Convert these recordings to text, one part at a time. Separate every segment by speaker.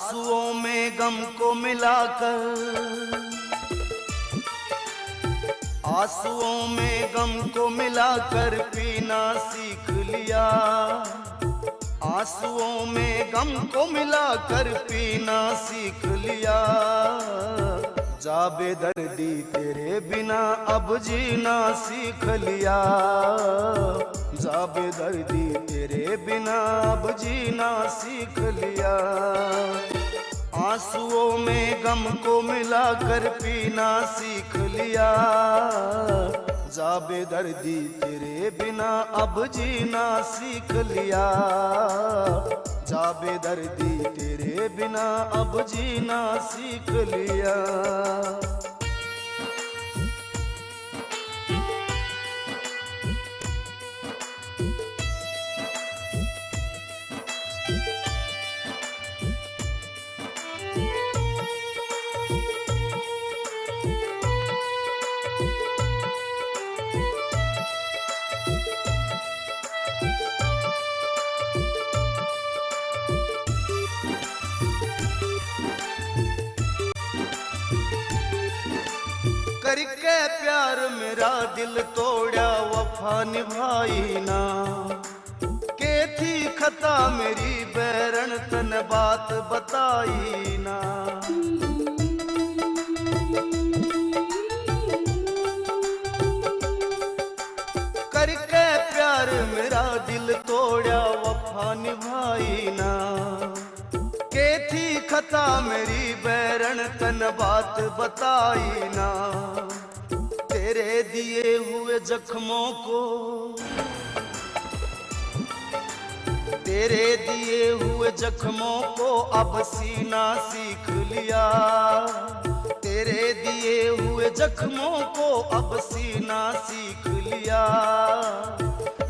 Speaker 1: आंसुओं में गम को मिलाकर, आंसुओं में गम को मिलाकर पीना सीख लिया। आंसुओं में गम को मिलाकर पीना सीख लिया। जा बेदर्दी तेरे बिना अब जीना सीख लिया। जा बेदर्दी तेरे बिना अब जीना सीख लिया। आंसुओं में गम को मिलाकर पीना सीख लिया। जा बेदर्दी तेरे बिना अब जीना सीख लिया। जा बेदर्दी तेरे बिना अब जीना सीख लिया। करके प्यार मेरा दिल तोड़ा वफा निभाई ना। के थी खता मेरी बैरन तन बात बताई ना। करके प्यार मेरा दिल तोड़ा वफा निभाई ना। के थी खता मेरी बैरन तन बात बताई ना। तेरे दिए हुए जख्मों को, तेरे दिए हुए जख्मों को अब सीना सीख लिया। तेरे दिए हुए जख्मों को अब सीना सीख लिया।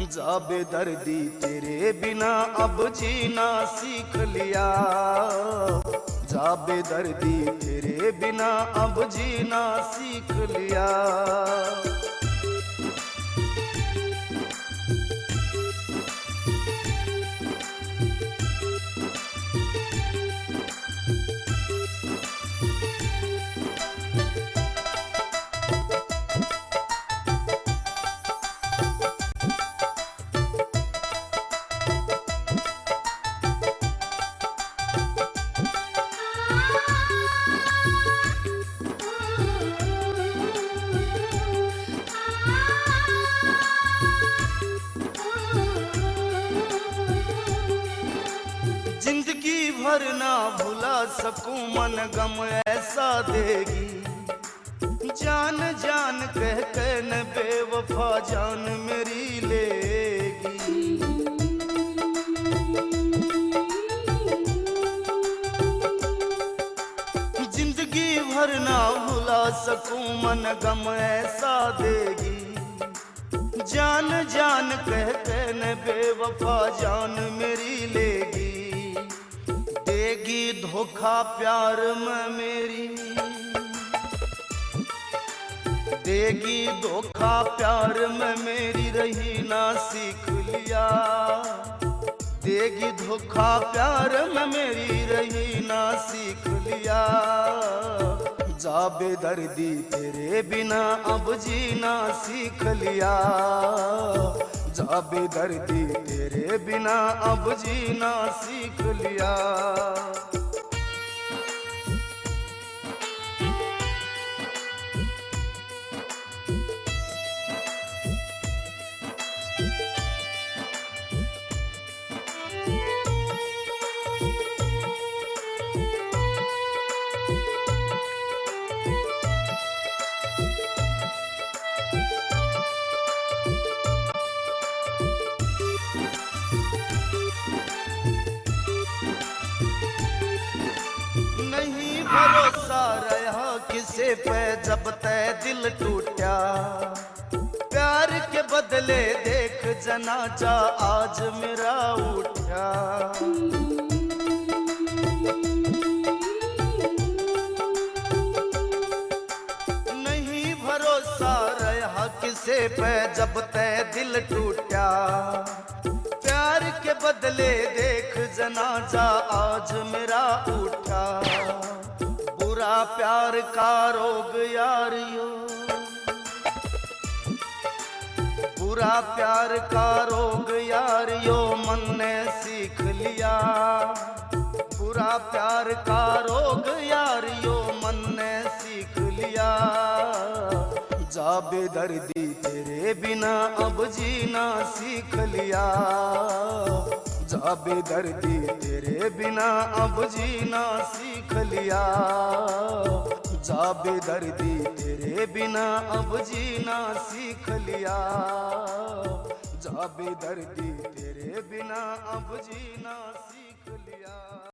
Speaker 1: जा बेदर्दी तेरे बिना अब जीना सीख लिया। जा बेदर्दी तेरे बिना अब जीना सीख लिया। जिंदगी भर ना भुला सकूं मन गम ऐसा देगी। जान जान कह के न बेवफा जान मेरी लेगी। जिंदगी भर ना भुला सकूं मन गम ऐसा देगी। जान जान कह के न बेवफा जान मेरी लेगी। देगी धोखा प्यार में मेरी, देगी धोखा प्यार में मेरी रही ना सीख लिया। देगी धोखा प्यार में मेरी रही ना सीख लिया। जा बेदर्दी तेरे बिना अब जीना सीख लिया। जा बेदर्दी तेरे बिना अब जीना सीख लिया। नहीं भरोसा रहा किसे पे जब तय दिल टूटा। प्यार के बदले देख जनाजा आज मेरा उठा। नहीं भरोसा रहा किसे पे जब तय दिल टूटा। प्यार के बदले देख जनाजा आज मेरा उठा। बुरा प्यार का रोग यारियो, बुरा प्यार का रोग यारियो मन ने सीख लिया। बुरा प्यार का रोग यारियो मन ने सीख लिया। जा बेदर्दी तेरे बिना अब जीना सीख लिया। जा बेदर्दी तेरे बिना अब जीना सीख लिया। जा बेदर्दी तेरे बिना अब जीना सीख लिया। जा बेदर्दी तेरे बिना अब जीना सीख लिया।